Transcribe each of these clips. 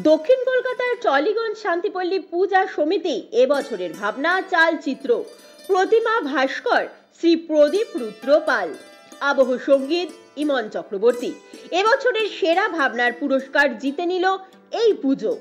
দক্ষিণ কলকাতার টলিগঞ্জ শান্তিপল্লী পূজা সমিতি এবছরের ভাবনা চালচিত্র, প্রতিমা ভাস্কর শ্রী প্রদীপ রুদ্র পাল, আবহ সঙ্গীত ইমন চক্রবর্তী। এবছরের সেরা ভাবনার পুরস্কার জিতে নিল এই পুজো।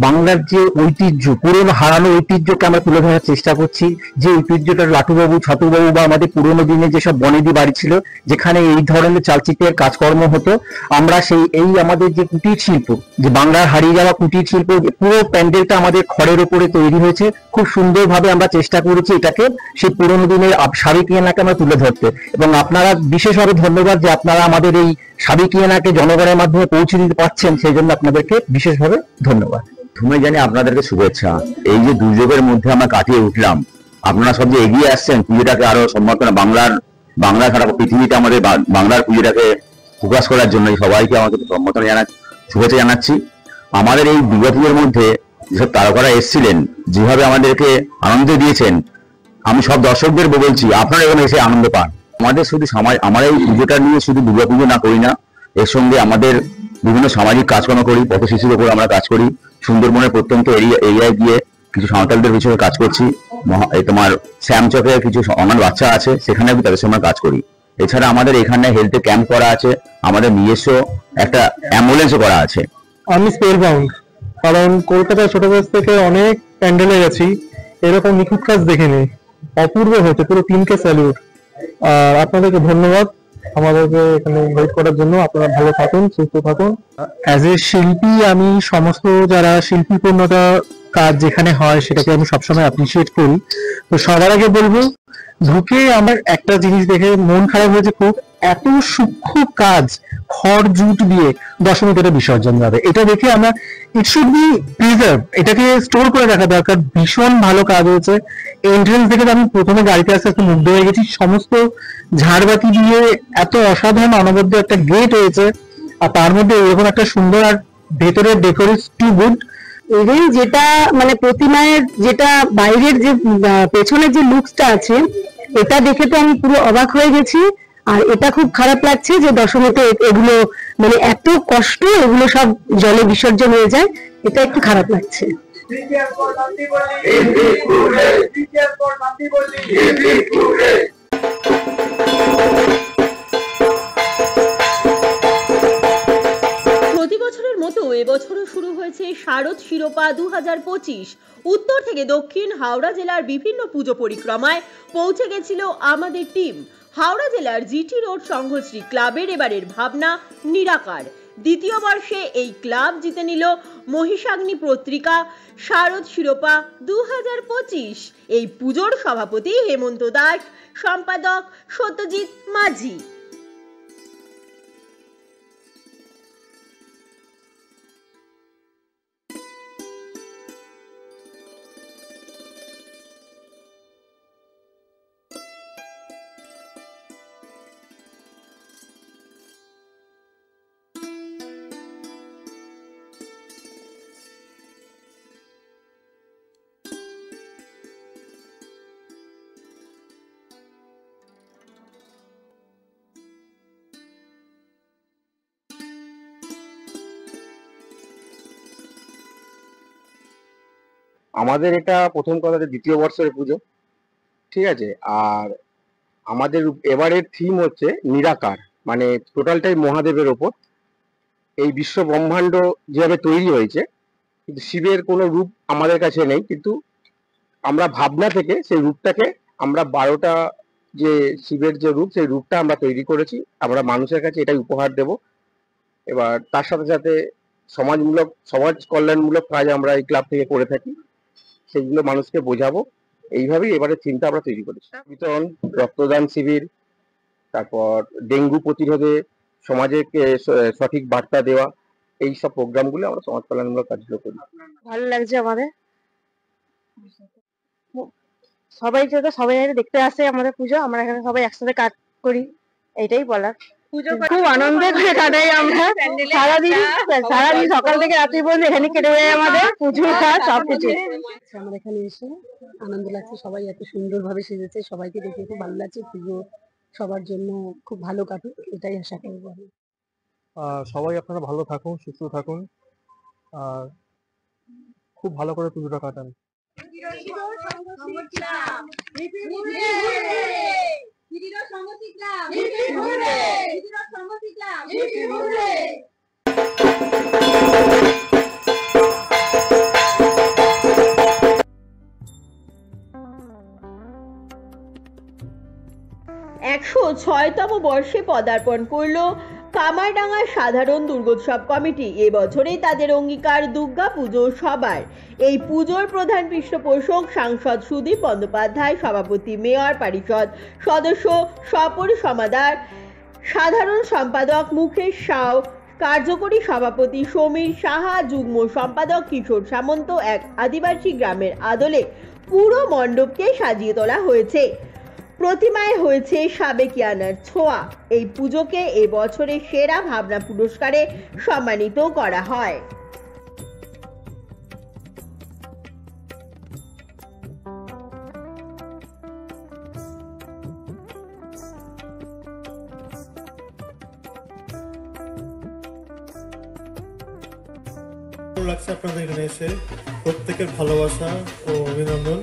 বাংলার যে ঐতিহ্য, পুরনো হারানো ঐতিহ্যকে আমরা তুলে ধরার চেষ্টা করছি। যে ঐতিহ্যটা লাটুবাবু, ছাতুবাবু বা আমাদের পুরোনো দিনে যেসব বনেদি বাড়ি ছিল, যেখানে এই ধরনের চালচিত্রের কাজকর্ম হতো, আমরা এই আমাদের যে কুটির শিল্প, যে বাংলার হারিয়ে যাওয়া কুটির শিল্প, পুরো প্যান্ডেলটা আমাদের খড়ের উপরে তৈরি হয়েছে। খুব সুন্দরভাবে আমরা চেষ্টা করেছি এটাকে সেই পুরোনো দিনের সাবেকিয়ানাকে আমরা তুলে ধরতে। এবং আপনারা বিশেষভাবে ধন্যবাদ যে আপনারা আমাদের এই সাবেকিয়ানাকে জনগণের মাধ্যমে পৌঁছে দিতে পারছেন, সেই জন্য আপনাদেরকে বিশেষভাবে ধন্যবাদ। প্রথমে জানি আপনাদেরকে শুভেচ্ছা। এই যে দুর্যোগের মধ্যে আমরা কাটিয়ে উঠলাম, আপনারা সব যে এগিয়ে আসছেন পুজোটাকে আরো সম্মান, বাংলা সারা পৃথিবীতে আমাদের বাংলার পুজোটাকে ফোকাস করার জন্য সবাইকে আমাকে সম্বোধন শুভেচ্ছা জানাচ্ছি। আমাদের এই দুর্গাপুজোর মধ্যে যেসব তারকারা এসেছিলেন, যেভাবে আমাদেরকে আনন্দ দিয়েছেন, আমি সব দর্শকদের বলছি আপনারা এখানে এসে আনন্দ পান। আমাদের শুধু আমরা এই পুজোটা নিয়ে শুধু দুর্গাপুজো না করি না, এর সঙ্গে আমাদের বিভিন্ন সামাজিক কাজকর্ম করি, পথ শিশুর উপর আমরা কাজ করি। সুন্দরবনের প্রত্যন্ত এরিয়ায় গিয়ে কিছু সাঁওতালদের পিছনে কাজ করছি। তোমার শ্যামচকের কিছু অনাথ বাচ্চা আছে, সেখানে আমি তাদের সঙ্গে কাজ করি। এছাড়া আমাদের এখানে হেলথ ক্যাম্প করা আছে, আমাদের নিজস্ব একটা অ্যাম্বুলেন্সও করা আছে। আমি স্পেলবাউন্ড, কারণ কলকাতার ছোটবেলা থেকে অনেক প্যান্ডেলে গেছি, এরকম নিখুঁত কাজ দেখিনি। অপূর্ব হয়েছে, পুরো টিমকে স্যালুট। আর আপনাদেরকে ধন্যবাদ আমাদেরকে এখানে ইনভাইট করার জন্য। আপনারা ভালো থাকুন, সুস্থ থাকুন। অ্যাজ এ শিল্পী আমি সমস্ত যারা শিল্পীপূর্ণতা কাজ যেখানে হয় সেটাকে আমি সবসময় অ্যাপ্রিসিয়েট করি। তো সবার আগে বলবো, ঢুকে আমার একটা জিনিস দেখে মন খারাপ হয়েছে খুব, এত সূক্ষ্ম কাজ খড় জুট দিয়ে দশমীতে এটা বিসর্জন যাবে, এটা দেখে আমরা ইট শুড বি প্রিজার্ভ, এটাকে স্টোর করে রাখা দরকার। ভীষণ ভালো কাজ হয়েছে। এন্ট্রেন্স দেখে আমি প্রথমে গাড়িতে আসতে একটু মুগ্ধ হয়ে গেছি। সমস্ত ঝাড়বাতি দিয়ে এত অসাধারণ অনবদ্য একটা গেট হয়েছে, আর তার মধ্যে এরকম একটা সুন্দর, আর ভেতরের ডেকোরেট টু গুড। ইভেন যেটা মানে প্রতিমায়ের যেটা বাইরের যে পেছনের যে লুকসটা আছে, এটা দেখে তো আমি পুরো অবাক হয়ে গেছি। আর এটা খুব খারাপ লাগছে যে দশমীতে এগুলো মানে এত কষ্ট, এগুলো সব জলে বিসর্জন হয়ে যায়, এটা একটু খারাপ লাগছে। প্রতি বছরের মতো এবছরও শুরু হয়েছে শারদ শিরোপা 2025। উত্তর থেকে দক্ষিণ হাওড়া জেলার বিভিন্ন পুজো পরিক্রমায় পৌঁছে গেছিল আমাদের টিম। হাওড়া জেলার জিটি রোড সংঘশ্রী ক্লাবের এবারের ভাবনা নিরাকার। দ্বিতীয় বর্ষে এই ক্লাব জিতে নিল মহিষাগ্নি পত্রিকা শারদ শিরোপা 2025। এই পুজোর সভাপতি হেমন্ত দাস, সম্পাদক সত্যজিৎ মাঝি। আমাদের এটা প্রথম কথা দ্বিতীয় বর্ষের পুজো, ঠিক আছে। আর আমাদের এবারের থিম হচ্ছে নিরাকার, মানে টোটালটাই মহাদেবের ওপর। এই বিশ্ব ব্রহ্মাণ্ড যেভাবে তৈরি হয়েছে, কিন্তু শিবের কোনো রূপ আমাদের কাছে নেই, কিন্তু আমরা ভাবনা থেকে সেই রূপটাকে আমরা 12টা যে শিবের যে রূপ, সেই রূপটা আমরা তৈরি করেছি। আমরা মানুষের কাছে এটাই উপহার দেব। এবার তার সাথে সাথে সমাজ কল্যাণমূলক কাজ আমরা এই ক্লাব থেকে করে থাকি, সেগুলো মানুষকে বোঝাবো। এইভাবেই এবারে থিমটা আমরা তৈরি করেছি। বিতরণ, রক্তদান শিবির, তারপর ডেঙ্গু প্রতিরোধে সমাজে সঠিক বার্তা দেওয়া, এই সব প্রোগ্রামগুলো আমরা সমাজ কল্যাণমূলক কাজগুলো করি। ভালো লাগছে আমাদের, সবাই যাতে সবাই দেখতে আসে আমাদের পুজো, আমরা এখানে সবাই একসাথে কাজ করি, এইটাই বলার। খুব আনন্দ করে কাটাই আমরা সারাদিন সকাল থেকে রাত্রি পর্যন্ত এখানে কেটে যায় আমাদের পুজো কাজ সবকিছু। আমার এখানে এসে আনন্দ লাগছে, সবাই এত সুন্দর ভাবে সেজেছে, সবাইকে দেখে খুব ভালো লাগছে। পুজো সবার জন্য খুব ভালো কাটুক, এটাই আশা করবো। সবাই আপনারা ভালো থাকুন, সুস্থ থাকুন, আর খুব ভালো করে পুজোটা কাটান। তম বর্ষে পদার্পণ করল কামারডাঙ্গা সাধারণ দুর্গোৎসব কমিটি। এবছরে তাদের অঙ্গীকার দুর্গা পুজো সবার। এই পুজোর প্রধান পৃষ্ঠপোষক সাংসদ সুদীপ বন্দ্যোপাধ্যায়, সভাপতি মেয়র পরিষদ সদস্য স্বপন সমাদার, সাধারণ সম্পাদক মুকেশ সাউ, কার্যকরী সভাপতি সমীর সাহা, যুগ্ম সম্পাদক কিশোর সামন্ত। এক আদিবাসী গ্রামের আদলে পুরো মণ্ডপকে সাজিয়ে তোলা হয়েছে। প্রতিমায় হয়েছে সাবেকিয়ানার ছোঁয়া। এই পুজোকে এবছরের সেরা ভাবনা পুরস্কারে সম্মানিত করা হয়। ভালো লাগছে আপনাদের এখানে এসে, প্রত্যেকের ভালোবাসা ও অভিনন্দন।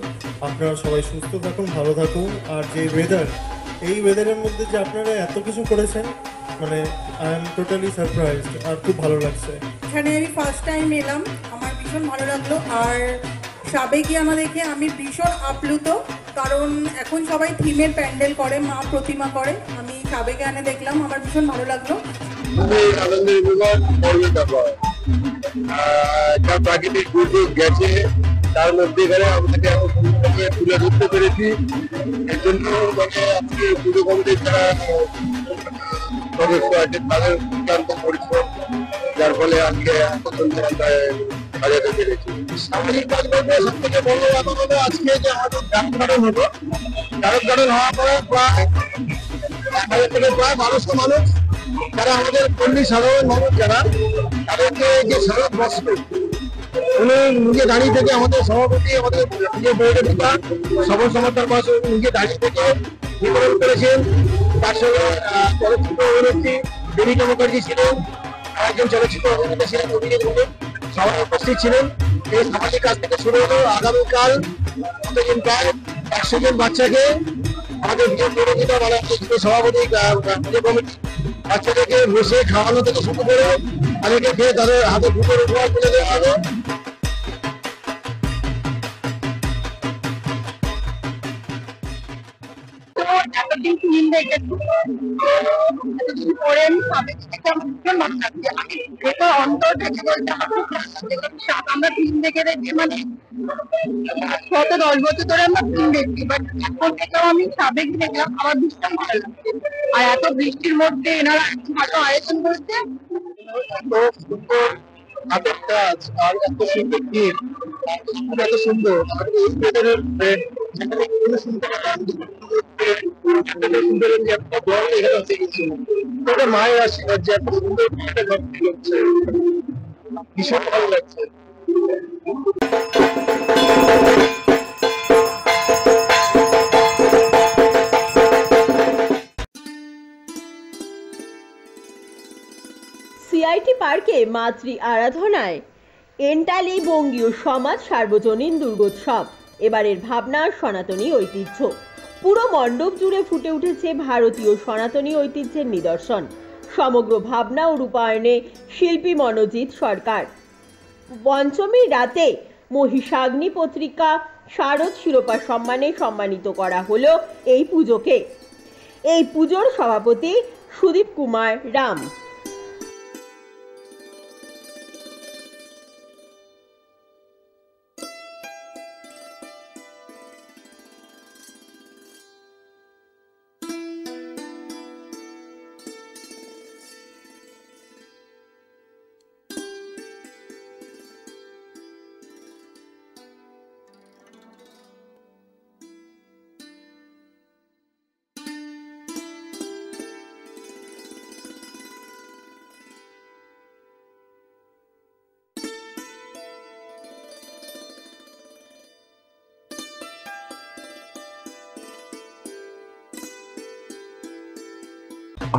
আপনারা সবাই সুস্থ থাকুন, ভালো থাকুন। আর যে ওয়েদার, এই ওয়েদারের মধ্যে যে আপনারা এত কিছু করেছেন, মানে আই এম টোটালি সারপ্রাইজড, আর খুব ভালো লাগছে। এখানে আমি ফার্স্ট টাইম এলাম, আমার ভীষণ ভালো লাগলো। আর সাবেকিয়ানা দেখে আমি ভীষণ আপ্লুত, কারণ এখন সবাই থিমের প্যান্ডেল করে, মা প্রতিমা করে। আমি সাবেকিয়ানা দেখলাম, আমার ভীষণ ভালো লাগলো। আনন্দের ব্যাপার, যা প্রাকৃতিক দুর্যোগ গেছে তার মধ্যে এখানে আমাদেরকে তুলে ধরতে পেরেছি। এর জন্য মানে আজকে পুজো কমিটির যারা সদস্য আছে তাদের অত্যন্ত পরিশ্রম, যার ফলে আজকে সাজাতে পেরেছি। সামাজিক কাজকর্মে সব থেকে বড় ব্যাপার হলো আজকে যে আমাদের ডাক গার্ডেন হলো, ডাক গার্ডেন হওয়ার পরে প্রায় 1000 থেকে প্রায় 1200 মানুষ, যারা আমাদের পল্লী সাধারণ মানুষ, যারা তাদেরকে যে সারা বস্ত্র উনি নিজে দাঁড়িয়ে থেকে আমাদের সভাপতি, আমাদের নিজের বইয়ের পিতা সবল সমর্থন মাসে নিজে দাঁড়িয়ে থেকে বিতরণ করেছেন। তার সঙ্গে চলচ্চিত্র অভিনেত্রী দেবিকা মুখার্জি ছিলেন, একজন চলচ্চিত্র অভিনেতা ছিলেন, অভিনেত্রী সবাই উপস্থিত ছিলেন। এই সামাজিক কাজ থেকে শুরু হলো। আগামীকাল কতদিন প্রায় 100 জন বাচ্চাকে আমাদের বিজয় প্রতিযোগিতা মানে সভাপতি পুজো কমিটি বাচ্চাদেরকে বসে খাওয়ানো থেকে শুরু করে অনেকে খেয়ে তাদের হাতে দুপুর উপহার তুলে দেওয়া হবে। এতদিন ফিল্ম দেখেছি, এতদিন পরে আমি সাবেকিয়ানাকে ভীষণ ভালো লাগছে। আমি ভেতর অন্তর থেকে বলতে আমার খুব ভালো লাগছে। আমরা ফিল্ম দেখে দেখি মানে 10 বছর ধরে আমরা ফিল্ম দেখছি, বাট এখন থেকেও আমি সাবেকি দেখলাম, আমার ভীষণ ভালো লাগছে। আর এত বৃষ্টির মধ্যে এনারা এত ভালো আয়োজন করছে, হাতের কাজ আর এত সুন্দর গীত, এত সুন্দর এই ওয়েদারের যেখানে কোনো সুন্দর একটা দল এখানে হচ্ছে কিছু ওটা মায়ের আশীর্বাদ যে এত সুন্দর একটা ঘর হচ্ছে, ভীষণ ভালো লাগছে। সিআইটি পার্কে মাতৃ আরাধনায় এন্টালি বঙ্গীয় সমাজ সার্বজনীন দুর্গোৎসব। এবারের ভাবনা সনাতনী ঐতিহ্য। পুরো মণ্ডপ জুড়ে ফুটে উঠেছে ভারতীয় সনাতনী ঐতিহ্যের নিদর্শন। সমগ্র ভাবনা ও রূপায়ণে শিল্পী মনোজিৎ সরকার। পঞ্চমীর রাতে মহিষাগ্নি পত্রিকা শারদ শিরোপা সম্মানে সম্মানিত করা হলো এই পুজোকে। এই পুজোর সভাপতি সুদীপ কুমার রাম।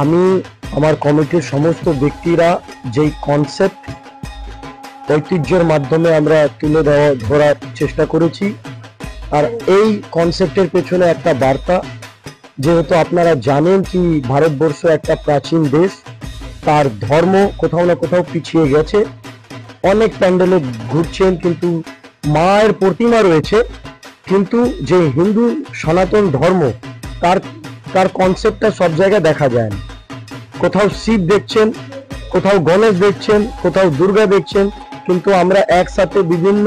আমি আমার কমিটির সমস্ত ব্যক্তিরা যেই কনসেপ্ট ঐতিহ্যের মাধ্যমে আমরা তুলে ধরার চেষ্টা করেছি, আর এই কনসেপ্টের পেছনে একটা বার্তা, যেহেতু আপনারা জানেন কি ভারতবর্ষ একটা প্রাচীন দেশ, তার ধর্ম কোথাও না কোথাও পিছিয়ে গেছে। অনেক প্যান্ডেলে ঘুরছেন কিন্তু মায়ের প্রতিমা রয়েছে, কিন্তু যে হিন্দু সনাতন ধর্ম তার কনসেপ্টটা সব জায়গায় দেখা যায় না। কোথাও শিব দেখছেন, কোথাও গণেশ দেখছেন, কোথাও দুর্গা দেখছেন, কিন্তু আমরা একসাথে বিভিন্ন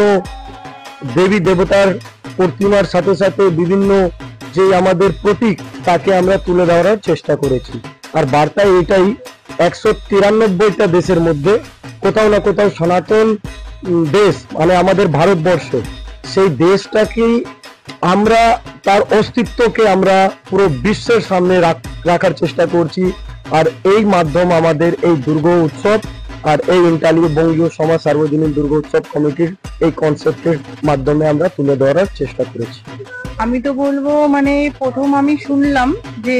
দেবী দেবতার প্রতিমার সাথে সাথে বিভিন্ন যে আমাদের প্রতীক তাকে আমরা তুলে ধরার চেষ্টা করেছি। আর বার্তা এটাই, 193টা দেশের মধ্যে কোথাও না কোথাও সনাতন দেশ মানে আমাদের ভারতবর্ষ, সেই দেশটাকেই আমরা তার অস্তিত্বকে আমরা পুরো বিশ্বের সামনে রাখার চেষ্টা করছি। আর এই মাধ্যম আমাদের এই দুর্গা উৎসব আর এই ইন্টালিও বঙ্গীয় সমাজ সার্বজনীন দুর্গা উৎসব কমিটির এই কনসেপ্টের মাধ্যমে আমরা তুলে ধরার চেষ্টা করেছি। আমি তো বলবো মানে প্রথম আমি শুনলাম যে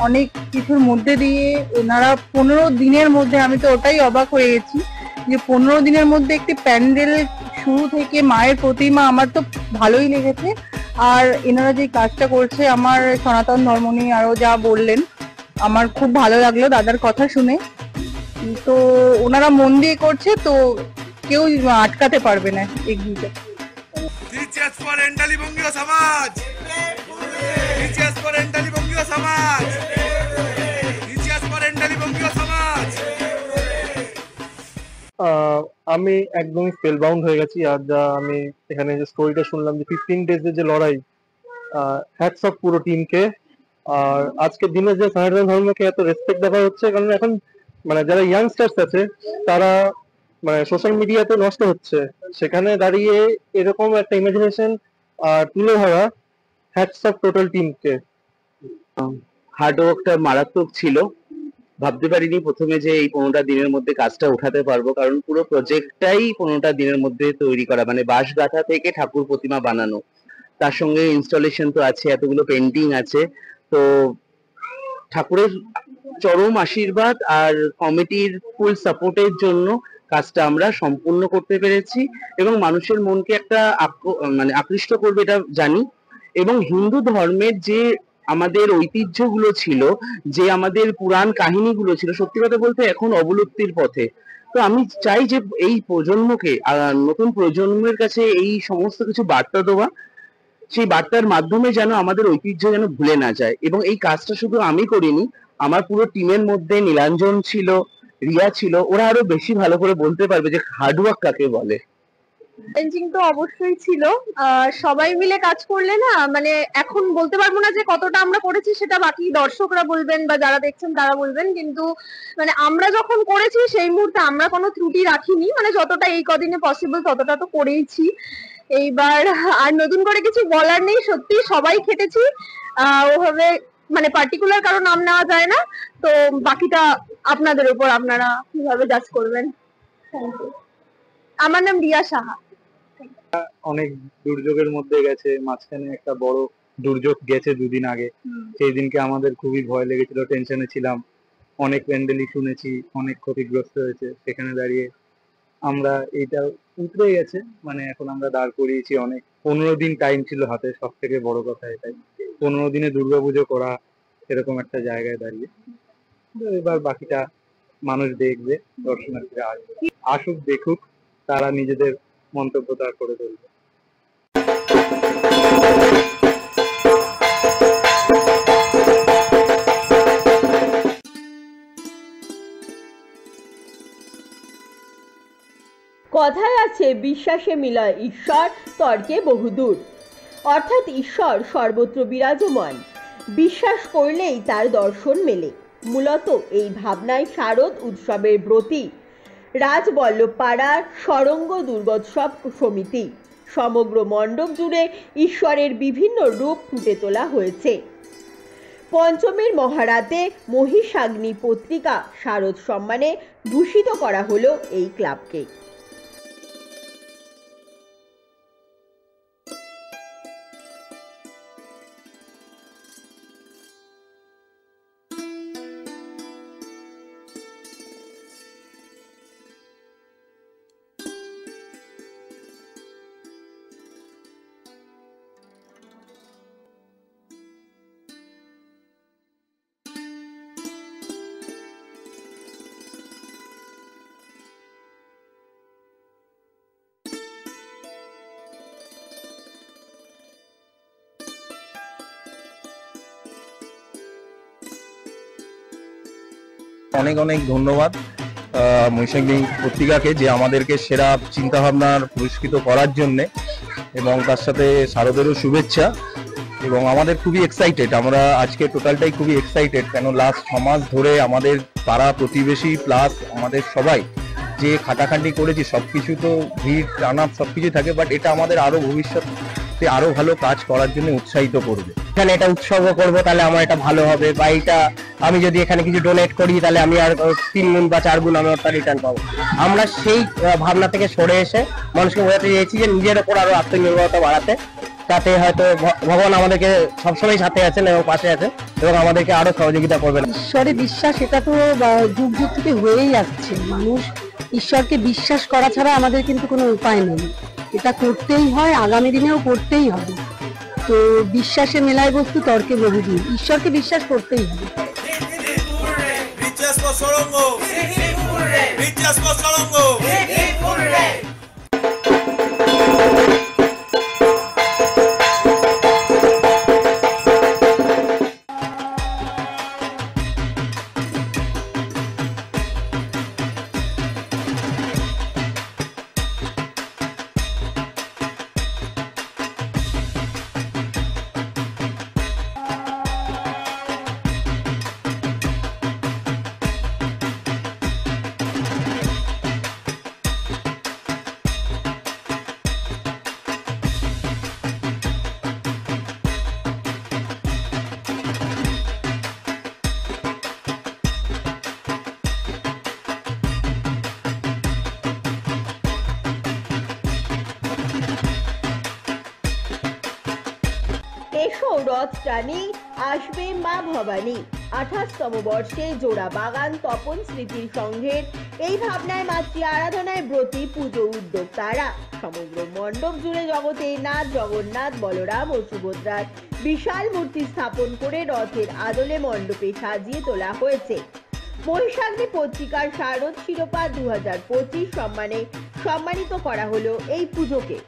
অনেক কিছুর মধ্যে দিয়ে ওনারা 15 দিনের মধ্যে, আমি তো ওটাই অবাক হয়ে গেছি যে 15 দিনের মধ্যে একটি প্যান্ডেল শুরু থেকে মায়ের প্রতিমা, আমার তো ভালোই লেগেছে। আর এনারা যে কাজটা করছে আমার সনাতন ধর্ম নিয়ে আরো যা বললেন আমার খুব ভালো লাগলো দাদার কথা শুনে। তো ওনারা মন দিয়ে করছে, তো কেউ আটকাতে পারবে না এগিয়ে। Teachers for Endali Bongio Samaj! Teachers for Endali Bongio Samaj! Teachers for Endali Bongio Samaj! আমি একদম স্পেল বাউন্ড হয়ে গেছি। আর যা আমি এখানে যে স্টোরিটা শুনলাম যে 15 ডেজের যে লড়াই, হ্যাটস অফ পুরো টিমকে। আর আজকের দিনে যে সনাতন ধর্মকে এত রেসপেক্ট দেওয়া হচ্ছে, কারণ এখন মানে যারা ইয়াংস্টার্স আছে তারা মানে সোশ্যাল মিডিয়াতে নষ্ট হচ্ছে, সেখানে দাঁড়িয়ে এরকম একটা ইমাজিনেশন তুলে ধরা, হ্যাটস অফ টোটাল টিমকে। হার্ডওয়ার্কটা মারাত্মক ছিল। ভাবতে পারিনি প্রথমে যে এই 15টা দিনের মধ্যে কাজটা উঠাতে পারবো, কারণ পুরো প্রজেক্টটাই 15টা দিনের মধ্যে তৈরি করা, মানে বাঁশ গাঁথা থেকে ঠাকুর প্রতিমা বানানো, তার সঙ্গে ইনস্টলেশন তো আছে, এতগুলো পেন্টিং আছে। তো ঠাকুরের চরম আশীর্বাদ আর কমিটির ফুল সাপোর্টের জন্য কাজটা আমরা সম্পূর্ণ করতে পেরেছি এবং মানুষের মনকে একটা মানে আকৃষ্ট করবে এটা জানি। এবং হিন্দু ধর্মের যে আমাদের ঐতিহ্যগুলো ছিল, যে আমাদের পুরাণ কাহিনীগুলো ছিল, সত্যি কথা বলতে এখন অবলুপ্তির পথে। তো আমি চাই যে এই প্রজন্মকে, নতুন প্রজন্মের কাছে এই সমস্ত কিছু বার্তা দেওয়া, সেই বার্তার মাধ্যমে যেন আমাদের ঐতিহ্য যেন ভুলে না যায়। এবং এই কাজটা শুধু আমি করিনি, আমার পুরো টিমের মধ্যে নীলাঞ্জন ছিল, রিয়া ছিল, ওরা আরো বেশি ভালো করে বলতে পারবে যে হার্ডওয়ার্ক কাকে বলে। চ্যালেঞ্জিং তো অবশ্যই ছিল। সবাই মিলে কাজ করলে না, মানে এখন বলতে পারবো না যে কতটা আমরা করেছি, সেটা বাকি দর্শকরা বলবেন বা যারা দেখছেন তারা বলবেন, কিন্তু মানে আমরা যখন করেছি সেই মুহূর্তে আমরা কোনো ত্রুটি রাখিনি, মানে যতটা এই কদিনে পসিবল ততটা তো করেইছি। এইবার আর নতুন করে কিছু বলার নেই, সত্যি সবাই খেটেছি ওভাবে, মানে পার্টিকুলার কারো নাম নেওয়া যায় না। তো বাকিটা আপনাদের উপর, আপনারা কিভাবে জাজ করবেন। Thank you. আমার নাম রিয়া সাহা। অনেক দুর্যোগের মধ্যে গেছে, মাঝখানে একটা বড় দুর্যোগ গেছে দুদিন আগে, সেই দিনকে আমাদের খুবই ভয় লেগেছিল, টেনশনে ছিলাম। অনেক প্যান্ডেলই শুনেছি অনেক ক্ষতিগ্রস্ত হয়েছে, সেখানে দাঁড়িয়ে আমরা এইটা উতরে গেছে, মানে এখন আমরা দাঁড় করিয়েছি। অনেক 15 দিন টাইম ছিল হাতে, সব থেকে বড় কথা এটাই, 15 দিনে দুর্গাপুজো করা এরকম একটা জায়গায় দাঁড়িয়ে। এবার বাকিটা মানুষ দেখবে, দর্শনার্থীরা আসবে, আসুক দেখুক, তারা নিজেদের মন্তব্য তার করে তুলবে। কথায় আছে বিশ্বাসে মিলয় ঈশ্বর, তর্কে বহুদূর। অর্থাৎ ঈশ্বর সর্বত্র বিরাজমান, বিশ্বাস করলেই তার দর্শন মেলে। মূলত এই ভাবনায় শারদ উৎসবের ব্রতী রাজবল্লভপাড়ার সরঙ্গ দুর্গোৎসব সমিতি। সমগ্র মণ্ডপ জুড়ে ঈশ্বরের বিভিন্ন রূপ ফুটে তোলা হয়েছে। পঞ্চমীর মহারাতে মহিষাগ্নি পত্রিকা শারদ সম্মানে ভূষিত করা হলো এই ক্লাবকে। অনেক অনেক ধন্যবাদ মহিষাগ্নি পত্রিকাকে, যে আমাদেরকে সেরা চিন্তাভাবনার পুরস্কৃত করার জন্যে, এবং তার সাথে শারদেরও শুভেচ্ছা। এবং আমাদের খুবই এক্সাইটেড, আমরা আজকে টোটালটাই খুবই এক্সাইটেড, কেন লাস্ট 6 মাস ধরে আমাদের পাড়া প্রতিবেশী প্লাস আমাদের সবাই যে খাটাখাটি করেছি, সবকিছু তো ভিড় টানা সবকিছু থাকে, বাট এটা আমাদের আরো ভবিষ্যতে আরো ভালো কাজ করার জন্য উৎসাহিত করবে। এখানে এটা উৎসর্গ করবো তাহলে আমার এটা ভালো হবে, বা এটা আমি যদি এখানে কিছু ডোনেট করি তাহলে আমি আর 3 গুণ বা 4 গুণ আমি ওটা রিটার্ন পাবো। আমরা সেই ভাবনা থেকে সরে এসে মানুষকে বোঝাতে চেয়েছি যে নিজের ওপর আরো আত্মনির্ভরতা বাড়াতে, তাতে হয়তো ভগবান আমাদেরকে সবসময় সাথে আছেন এবং পাশে আছেন এবং আমাদেরকে আরো সহযোগিতা করবেন। ঈশ্বরে বিশ্বাস এটা তো যুগ যুগ থেকে হয়েই আসছে। মানুষ ঈশ্বরকে বিশ্বাস করা ছাড়া আমাদের কিন্তু কোনো উপায় নেই, এটা করতেই হয়, আগামী দিনেও করতেই হবে। তো বিশ্বাসে মেলায় বস্তু, তর্কে বহুদূর। ঈশ্বরকে বিশ্বাস করতেই হবে। এসো রথ টানি, আসবে মা ভবানী। 28তম বর্ষে জোড়া বাগান তপন স্মৃতির সংঘের এই ভাবনায় মাতৃ আরাধনায় ব্রতী পুজো উদ্যোক্তারা। সমগ্র মণ্ডপ জুড়ে জগতের নাথ জগন্নাথ, বলরাম ও সুভদ্রার বিশাল মূর্তি স্থাপন করে রথের আদলে মণ্ডপে সাজিয়ে তোলা হয়েছে। মহিষাগ্নি পত্রিকার শারদ শিরোপা 2025 সম্মানে সম্মানিত করা হলো এই পুজোকে।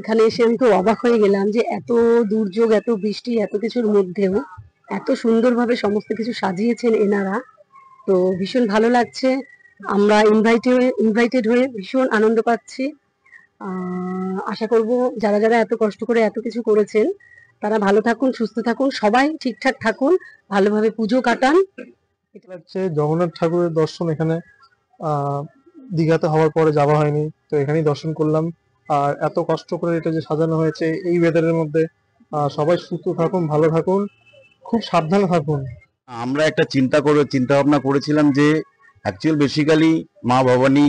এখানে এসে আমি তো অবাক হয়ে গেলাম যে এত দুর্যোগ, এত বৃষ্টি, এত কিছুর মধ্যেও এত সুন্দরভাবে সমস্ত কিছু সাজিয়েছেন এনারা। তো ভীষণ ভালো লাগছে, আমরা ইনভাইটেড হয়ে ভীষণ আনন্দ পাচ্ছি। আশা করব যারা যারা এত কষ্ট করে এত কিছু করেছেন তারা ভালো থাকুন, সুস্থ থাকুন, সবাই ঠিকঠাক থাকুন, ভালোভাবে পুজো কাটান। এটা হচ্ছে জগন্নাথ ঠাকুরের দর্শন। এখানে দীঘাতে হওয়ার পরে যাওয়া হয়নি, তো এখানেই দর্শন করলাম। আর এত কষ্ট করে এটা যে সাজানো হয়েছে এই ওয়েদারের মধ্যে, সবাই সুস্থ থাকুন, ভালো থাকুন, খুব সাবধানে থাকুন। আমরা একটা চিন্তা ভাবনা করেছিলাম যে অ্যাকচুয়াল বেসিক্যালি মা ভবানী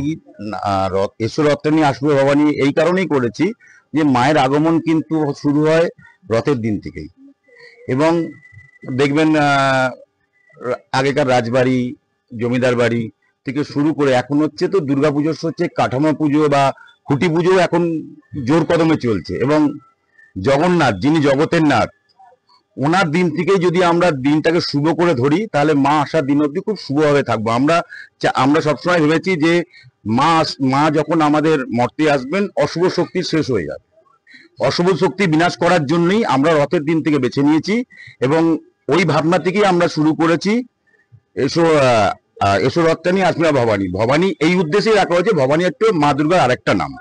এসো রথটানি আসবে ভবানী এই কারণেই করেছি যে মায়ের আগমন কিন্তু শুরু হয় রথের দিন থেকেই। এবং দেখবেন আগেকার রাজবাড়ি, জমিদার বাড়ি থেকে শুরু করে এখন হচ্ছে তো দুর্গাপুজোর হচ্ছে কাঠামো পুজো বা খুঁটি পুজো এখন জোর কদমে চলছে। এবং জগন্নাথ যিনি জগতের নাথ, ওনার দিন থেকেই যদি আমরা দিনটাকে শুভ করে ধরি তাহলে মা আসার দিন অবধি খুব শুভভাবে থাকবো। আমরা সবসময় ভেবেছি যে মা যখন আমাদের মর্তে আসবেন অশুভ শক্তি শেষ হয়ে যাবে, অশুভ শক্তি বিনাশ করার জন্যই আমরা রথের দিন থেকে বেছে নিয়েছি। এবং ওই ভাবনা থেকেই আমরা শুরু করেছি এসো রথটানি আসবে ভবানী। ভবানী এই উদ্দেশ্যেই রাখা হয়েছে, ভবানী একটু মা দুর্গার আরেকটা নাম।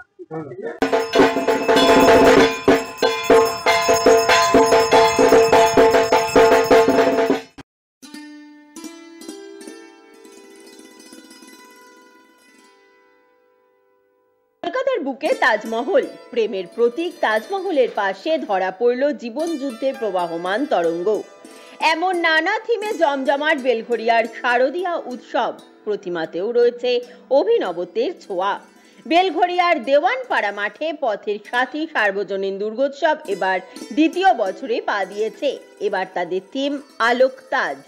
কলকাতার বুকে তাজমহল, প্রেমের প্রতীক তাজমহলের পাশে ধরা পড়ল জীবন যুদ্ধের প্রবাহমান তরঙ্গ। এমন নানা থিমে জমজমাট বেলঘরিয়ার শারদীয়া উৎসব প্রতিমাতেও রয়েছে অভিনবত্বের ছোঁয়া। বেলঘরিয়ার দেওয়ানপাড়া মাঠে পথের সাথী সার্বজনীন দুর্গোৎসব এবার দ্বিতীয় বছরে পা দিয়েছে। এবার তাদের থিম আলোক তাজ।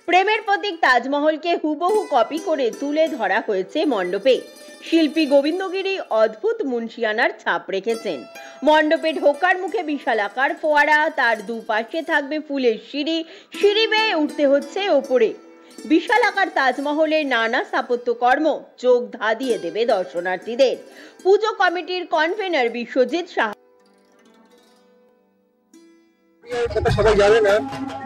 প্রেমের প্রতীক তাজমহলকে হুবহু কপি করে তুলে ধরা হয়েছে মণ্ডপে। শিল্পী গোবিন্দগিরি অদ্ভুত মুন্সিয়ানার ছাপ রেখেছেন। মণ্ডপে ঢোকার মুখে বিশালাকার ফোয়ারা, তার দুপাশে থাকবে ফুলের সিঁড়ি, সিঁড়ি বেয়ে উঠতে হচ্ছে ওপরে। বিশালাকার তাজমহলের নানা স্থাপত্যকর্ম চোখ ধাঁধিয়ে দেবে দর্শনার্থীদের। পুজো কমিটির কনভেনার বিশ্বজিৎ সাহা সবাই জানে না,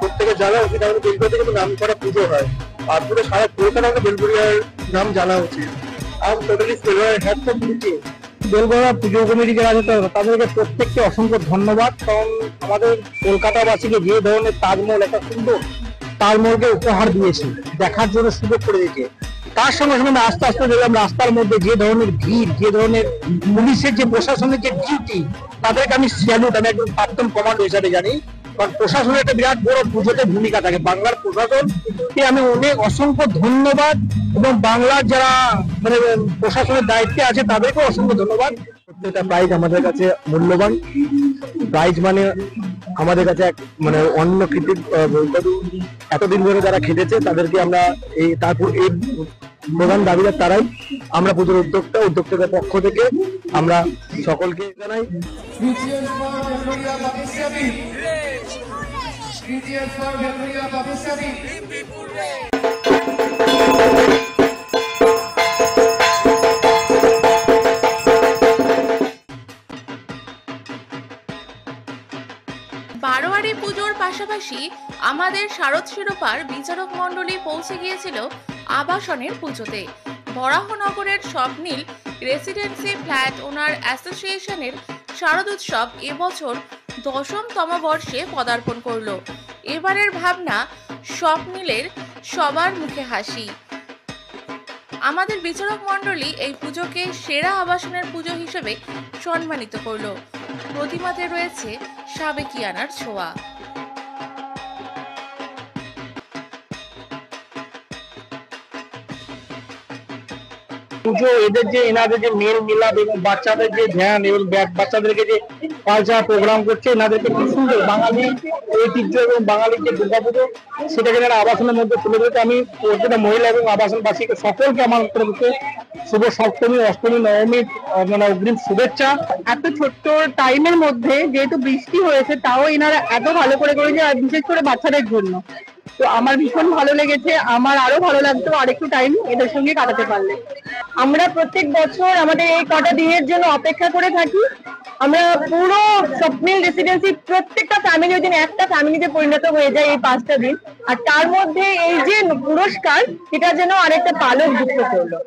প্রত্যেকে জানা উচিত। আমাদের বেলগড়িয়াতে কিন্তু নাম করা পুজো হয়, আর পুরো সারা কলকাতা বেলগড়িয়ার নাম জানা উচিত। বেলগড়িয়া পুজো কমিটি যারা আছে তাদেরকে প্রত্যেককে অসংখ্য ধন্যবাদ। কারণ আমাদের কলকাতাবাসীকে যে ধরনের তাজমহল, একটা সুন্দর তাজমহলকে উপহার দিয়েছে, দেখার জন্য সুযোগ করে দিয়েছে। তার সঙ্গে সঙ্গে আস্তে আস্তে দেখলাম রাস্তার মধ্যে যে ধরনের ভিড়, যে ধরনের পুলিশের যে প্রশাসনের যে ডিউটি, তাদেরকে আমি স্যালুট। আমি একজন প্রাক্তন কমান্ডো হিসাবে জানি, কারণ প্রশাসনের একটা বিরাট বড় পুজোতে ভূমিকা থাকে। বাংলার প্রশাসনকে আমি অনেক অসংখ্য ধন্যবাদ, এবং বাংলার যারা মানে প্রশাসনের দায়িত্বে আছে তাদেরকেও অসংখ্য ধন্যবাদ। প্রত্যেকটা প্রাইজ আমাদের কাছে মূল্যবান। প্রাইজ মানে আমাদের কাছে এক মানে অন্য কৃতিক এতদিন ধরে যারা খেটেছে তাদেরকে আমরা তারপর এই প্রধান দাবিদার তারাই। আমরা পুজোর উদ্যোক্তাদের পক্ষ থেকে আমরা সকলকে জানাই বারোয়ারি পুজোর পাশাপাশি আমাদের শারদ শিরোপার বিচারক মণ্ডলী পৌঁছে গিয়েছিল আবাসনের পুজোতে। বরাহনগরের স্বপ্নীল রেসিডেন্সি ফ্ল্যাট ওনার অ্যাসোসিয়েশনের শারদ উৎসব এবছর 10তম বর্ষে পদার্পণ করলো। এবারের ভাবনা স্বপ্নীলের সবার মুখে হাসি। আমাদের বিচারক মণ্ডলী এই পুজোকে সেরা আবাসনের পুজো হিসেবে সম্মানিত করলো। প্রতিমাতে রয়েছে সাবেকিয়ানার ছোঁয়া। পুজো এদের যে এনাদের যে মেল মিলাপ এবং বাচ্চাদের যে ধ্যান এবং বাচ্চাদেরকে যে কালচার প্রোগ্রাম করছে, এনাদেরকে খুব সুন্দর বাঙালি ঐতিহ্য এবং বাঙালির যে দুর্গাপুজো সেটাকে যারা আবাসনের মধ্যে তুলে ধরতে আমি প্রত্যেকটা মহিলা এবং আবাসনবাসীকে সকলকে আমার তরফে শুভ সপ্তমী, অষ্টমী, নবমী মানে অগ্রিম শুভেচ্ছা। এত ছোট্ট টাইমের মধ্যে যেহেতু বৃষ্টি হয়েছে তাও এনারা এত ভালো করে করেছে, আর বিশেষ করে বাচ্চাদের জন্য। তো আমার ভীষণ ভালো লেগেছে। আমার আরো ভালো লাগতো আরেকটু টাইম এদের সঙ্গে কাটাতে পারলে। আমরা প্রত্যেক বছর আমাদের এই কটা দিনের জন্য অপেক্ষা করে থাকি। আমরা পুরো স্বপ্নিল রেসিডেন্সি প্রত্যেকটা ফ্যামিলি ওই দিন একটা ফ্যামিলিতে পরিণত হয়ে যায় এই 5টা দিন, আর তার মধ্যে এই যে পুরস্কার, এটা যেন আরেকটা পালক যুক্ত করলো।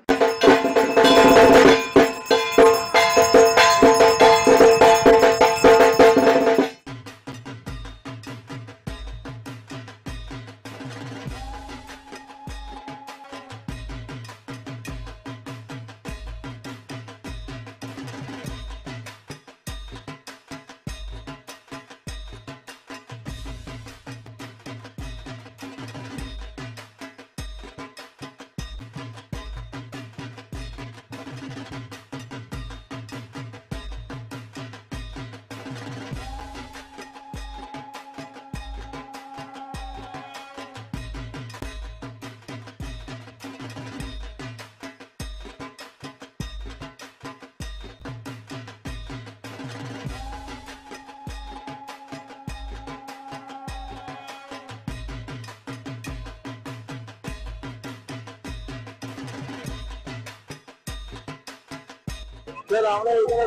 আমরা এখানে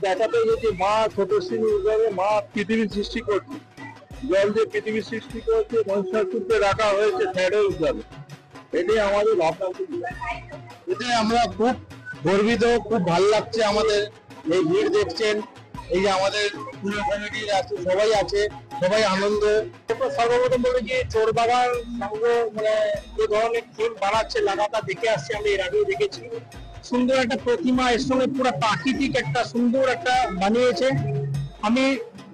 দেখাতে গেছি মা ছোটশ্রী উদ্যানে মা পৃথিবীর সৃষ্টি করছে, জল যে পৃথিবীর সৃষ্টি করছে মহিষাসুরকে রাখা হয়েছে ফ্যাডের উদ্যানে। এটাই আমাদের ভাবনা, এটাই আমরা খুব গর্বিত, খুব ভালো লাগছে আমাদের। এই ভিড় দেখছেন, এই যে আমাদের পুরো কমিটি আছে, সবাই আছে, সবাই আনন্দ। সর্বপ্রথম বলে যে চোর বাগান সংঘ মানে যে ধরনের থিম বানাচ্ছে লাগাতার দেখে আসছে, আমি এর আগেও দেখেছি। সুন্দর একটা প্রতিমা, এর সঙ্গে পুরো প্রাকৃতিক একটা সুন্দর একটা বানিয়েছে। আমি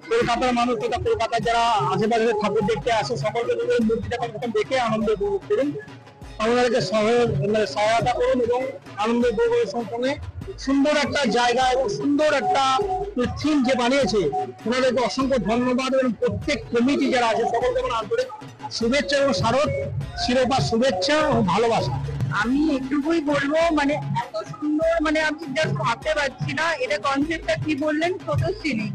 কলকাতার মানুষ তথা কলকাতার যারা আশেপাশে ঠাকুর দেখতে আসে সকলকে মূর্তিটা দেখে আনন্দ উপভোগ করুন, আমাদেরকে সহায়তা করুন এবং আনন্দ উপভোগের সঙ্গে সুন্দর একটা জায়গা এবং সুন্দর একটা থিম যে বানিয়েছে, ওনাদেরকে অসংখ্য ধন্যবাদ এবং প্রত্যেক কমিটি যারা আছে সকলকে আমার আন্তরিক শুভেচ্ছা এবং শারদ শিরোপা শুভেচ্ছা এবং ভালোবাসা। আমি একটুকুই বলবো, মানে এত সুন্দর, মানে আমি জাস্ট ভাবতে পারছি না এটা কনসেপ্টটা কি বললেন, ছোটশ্রী।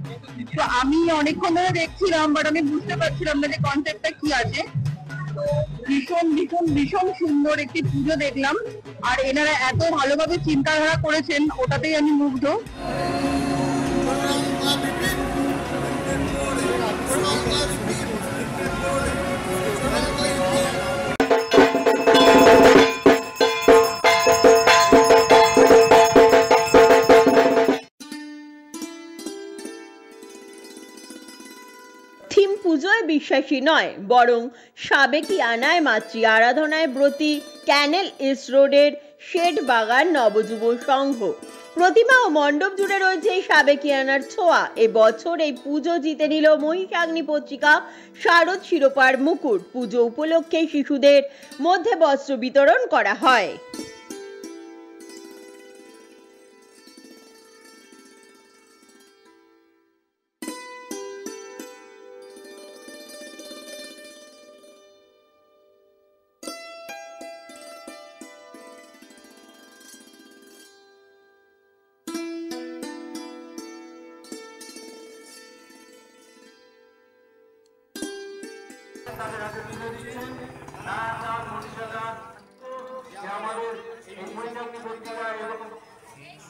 তো আমি অনেকক্ষণ ধরে দেখছিলাম, বাট আমি বুঝতে পারছিলাম না যে কনসেপ্টটা কি আছে। ভীষণ ভীষণ ভীষণ সুন্দর একটি পুজো দেখলাম, আর এনারা এত ভালোভাবে চিন্তাধারা করেছেন, ওটাতেই আমি মুগ্ধ। থিম পুজোয় বিশ্বাসী নয়, বরং সাবেকিয়ানায় মাতৃ আরাধনায় ব্রতী ক্যানেল ইস্ট রোডের শেড বাগান নবযুব সংঘ। প্রতিমা ও মণ্ডপ জুড়ে রয়েছে সাবেকিয়ানার ছোঁয়া। এবছর এই পুজো জিতে নিল মহিষাগ্নি পত্রিকা শারদ শিরোপার মুকুট। পুজো উপলক্ষে শিশুদের মধ্যে বস্ত্র বিতরণ করা হয়।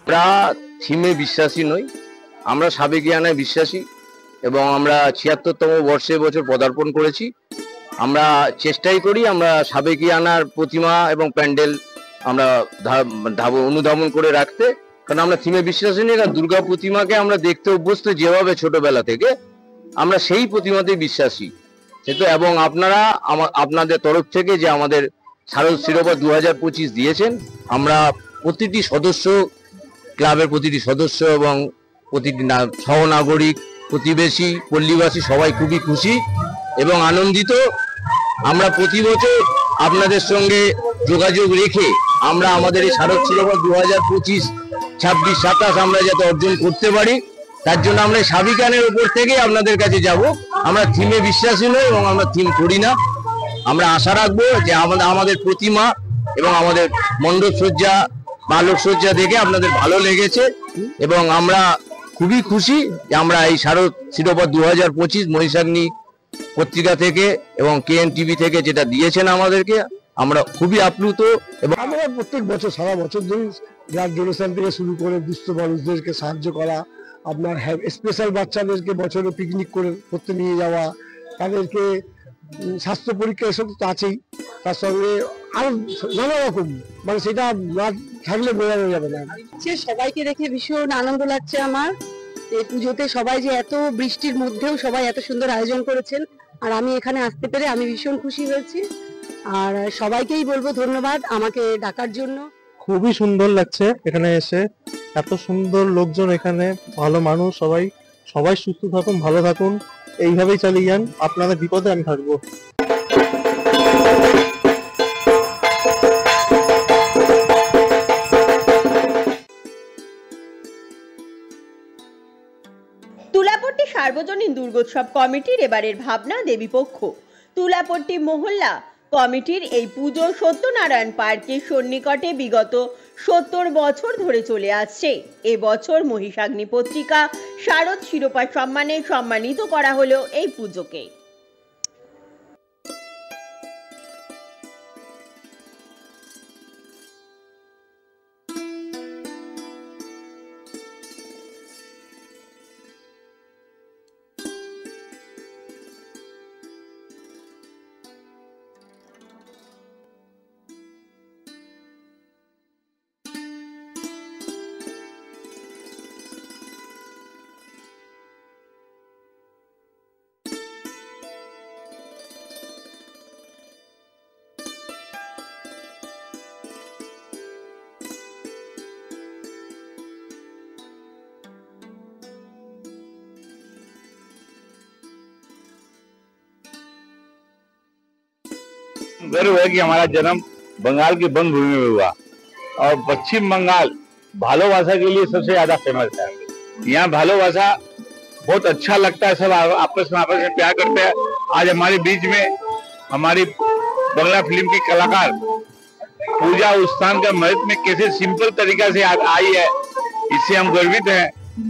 আমরা থিমে বিশ্বাসী নই, আমরা সাবেকিয়ানায় বিশ্বাসী এবং আমরা ৭৬তম বর্ষে বছর পদার্পণ করেছি। আমরা চেষ্টাই করি আমরা সাবেকিয়ানার প্রতিমা এবং প্যান্ডেল আমরা অনুধাবন করে রাখতে, কারণ আমরা থিমে বিশ্বাসী নেই। দুর্গা প্রতিমাকে আমরা দেখতে অভ্যস্ত যেভাবে ছোটবেলা থেকে, আমরা সেই প্রতিমাতে বিশ্বাসী। সেহেতু এবং আপনারা আপনাদের তরফ থেকে যে আমাদের শারদ শিরোপা 2025 দিয়েছেন, আমরা প্রতিটি সদস্য, ক্লাবের প্রতিটি সদস্য এবং প্রতিটি সহনাগরিক, প্রতিবেশী, পল্লীবাসী সবাই খুবই খুশি এবং আনন্দিত। আমরা প্রতি বছর আপনাদের সঙ্গে যোগাযোগ রেখে আমরা আমাদের এই শারদ শিরোপা 2025, 26, 27 আমরা যাতে অর্জন করতে পারি, তার জন্য আমরা সাবেকিয়ানার উপর থেকে আপনাদের কাছে যাব। আমরা থিমে বিশ্বাসী নই এবং আমরা থিম করি না। আমরা আশা রাখবো যে আমাদের প্রতিমা এবং আমাদের মণ্ডপ সজ্জা, বালক সজ্জা দেখে আপনাদের ভালো লেগেছে এবং আমরা খুবই খুশি যে আমরা এই শারদ শিরোপা 2025 মহিষাগ্নি পত্রিকা থেকে এবং KN TV থেকে যেটা দিয়েছেন আমাদেরকে, আমরা খুবই আপ্লুত। এবং আমরা প্রত্যেক বছর সারা বছর ধরে ব্লাড ডোনেশন থেকে শুরু করে দুস্থ মানুষদেরকে সাহায্য করা, আপনার স্পেশাল বাচ্চাদেরকে বছরে পিকনিক করতে নিয়ে যাওয়া, তাদেরকে স্বাস্থ্য পরীক্ষা এসব তো আছেই, তার সঙ্গে আরো নানা রকম, মানে সেটা না থাকলে বোঝানো যাবে না। সবাইকে দেখে ভীষণ আনন্দ লাগছে আমার। এই পুজোতে সবাই যে এত বৃষ্টির মধ্যেও সবাই এত সুন্দর আয়োজন করেছেন, আর আমি এখানে আসতে পেরে আমি ভীষণ খুশি হয়েছি। আর সবাইকেই বলবো ধন্যবাদ আমাকে ডাকার জন্য। খুবই সুন্দর লাগছে এখানে এসে, এত সুন্দর লোকজন এখানে, ভালো মানুষ সবাই। সবাই সুস্থ থাকুন, ভালো থাকুন, এইভাবেই চালিয়ে যান, আপনাদের বিপদে আমি থাকবো। তুলাপট্টি সার্বজনীন দুর্গোৎসব কমিটির এবারের ভাবনা দেবীপক্ষ। তুলাপট্টি মহল্লা কমিটির এই পুজো সত্যনারায়ণ পার্কের সন্নিকটে বিগত 70 বছর ধরে চলে আসছে। এবছর মহিষাগ্নি পত্রিকা শারদ শিরোপা সম্মানে সম্মানিত করা হলো এই পুজোকে। गर्व है कि हमारा जन्म बंगाल की बंग भूमि में हुआ और पश्चिम बंगाल भालोबासा के लिए सबसे ज्यादा फेमस है। यहाँ भालोबासा बहुत अच्छा लगता है, सब आपस में प्यार करते हैं। आज हमारे बीच में हमारी बंगला फिल्म की कलाकार पूजा उस्तान का महत्व में कैसे सिंपल तरीका से आई है, इससे हम गर्वित हैं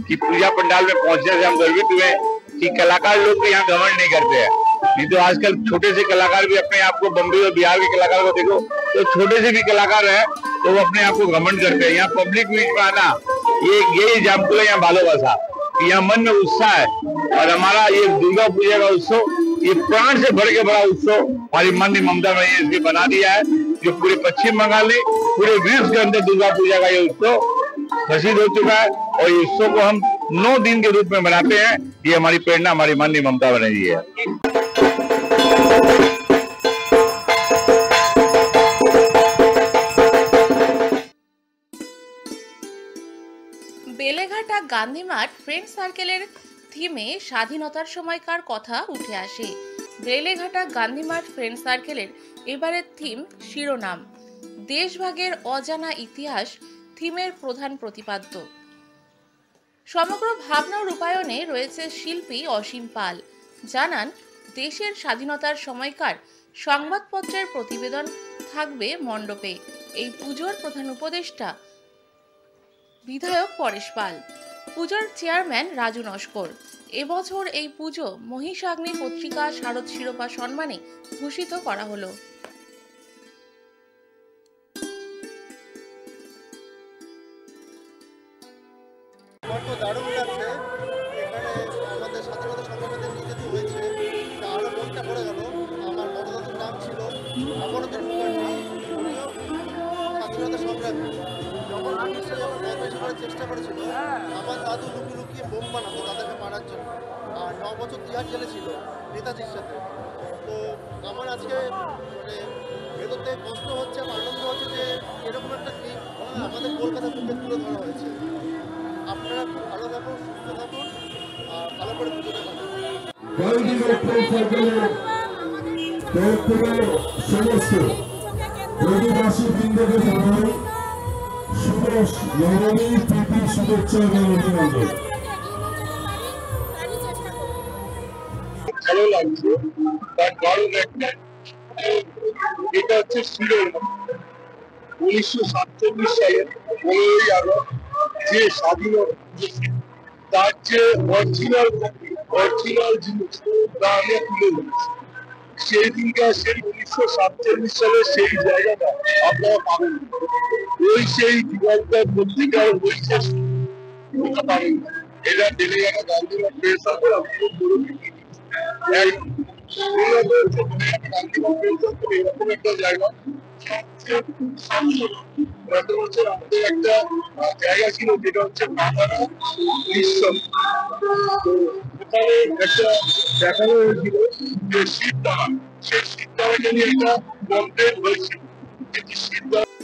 कि पूजा पंडाल में पहुंचने से हम गर्वित हुए कि कलाकार लोग भी यहाँ घमंड नहीं करते हैं। नहीं तो आजकल छोटे से कलाकार भी अपने आप को, बम्बई और बिहार के कलाकार को देखो तो छोटे से भी कलाकार है तो वो अपने आप को घमंड करते हैं। यहाँ पब्लिक बीच में आना ये एग्जाम्पल है यहाँ भालोबासा, यहाँ मन में उत्साह है। और हमारा ये दुर्गा पूजा का उत्सव ये प्राण से भर के बड़ा उत्सव हमारी माननीय ममता बनर्जी इसके बना दिया है, जो पूरे पश्चिम बंगाल में पूरे विश्व के अंदर दुर्गा पूजा का ये उत्सव प्रसिद्ध हो चुका है। और इस उत्सव को हम 9 दिन के रूप में मनाते हैं। ये हमारी प्रेरणा हमारी माननीय ममता बनर्जी है। বেলেঘাটা গান্ধী মাঠ ফ্রেন্ড সার্কেলের থিমে স্বাধীনতার সময়কার কথা উঠে আসে। বেলেঘাটা গান্ধী মাঠ ফ্রেন্ড সার্কেলের এবারের থিম শিরোনাম দেশভাগের অজানা ইতিহাস থিমের প্রধান প্রতিপাদ্য। সমগ্র ভাবনা রূপায়ণে রয়েছে শিল্পী অসীম পাল। জানান দেশের স্বাধীনতার সময়কার সংবাদপত্রের প্রতিবেদন থাকবে মণ্ডপে। এই পুজোর প্রধান উপদেষ্টা বিধায়ক পরেশ পাল, পুজোর চেয়ারম্যান রাজু নস্কর। এবছর এই পুজো মহিষাগ্নি পত্রিকা শারদ শিরোপা সম্মানে ভূষিত করা হলো। দারুণ লাগছে এখানে আমাদের স্বাধীনতা সংগ্রামীদের নিয়ে যেতে হয়েছে, আরো মনটা পড়ে গেল। আমার বড় দাদুর নাম ছিল অমরনাথ মুখার্জি, উনিও স্বাধীনতা সংগ্রামী। যখন ব্রিটিশরা যখন বদমাইশ করার চেষ্টা করেছিল, আমার দাদু লুকিয়ে লুকিয়ে বোম বানাতো তাদেরকে মারার জন্য, আর 9 বছর তিহার জেলে ছিল নেতাজির সাথে। তো আমার আজকে মানে ভেতরতে কষ্ট হচ্ছে, আমার আনন্দ হচ্ছে যে এরকম একটা দিন আমাদের কলকাতা বুকে তুলে ধরা হয়েছে। আপনারা খুব ভালো থাকুন, সুস্থ থাকুন, আর ভালো করে পুজোটা কাটান। সমস্ত প্রতিবাসী বৃন্দকে জানাই শুভ নবমী প্রীতি শুভেচ্ছা এবং অভিনন্দন। ভালো লাগছে, তার কারণ একটা, এটা হচ্ছে শিরোনাম 1947 সালের 15ই আগস্ট যে স্বাধীনতা, তার যে অরিজিনাল জিনিস তা আমরা তুলে ধরেছি। সেই দিনকে সেই 1947 সালে সেই জায়গাটা আপনারা পাবেন, ওই সেই জীবনটার পত্রিকার ওই শেষ পাবেন। এটা ডেলিগেটা গান্ধীবাগ প্রেস হাউসের আপনাদের এরকম একটা জায়গা আমাদের একটা জায়গা ছিল যেটা হচ্ছে বাংলা বিশ্ব, ওখানে একটা দেখানো হয়েছিল যে শীতদানা, সেই শীতদানাকে নিয়ে একটা কমপ্লেন হয়েছিল, কিন্তু শীতদানা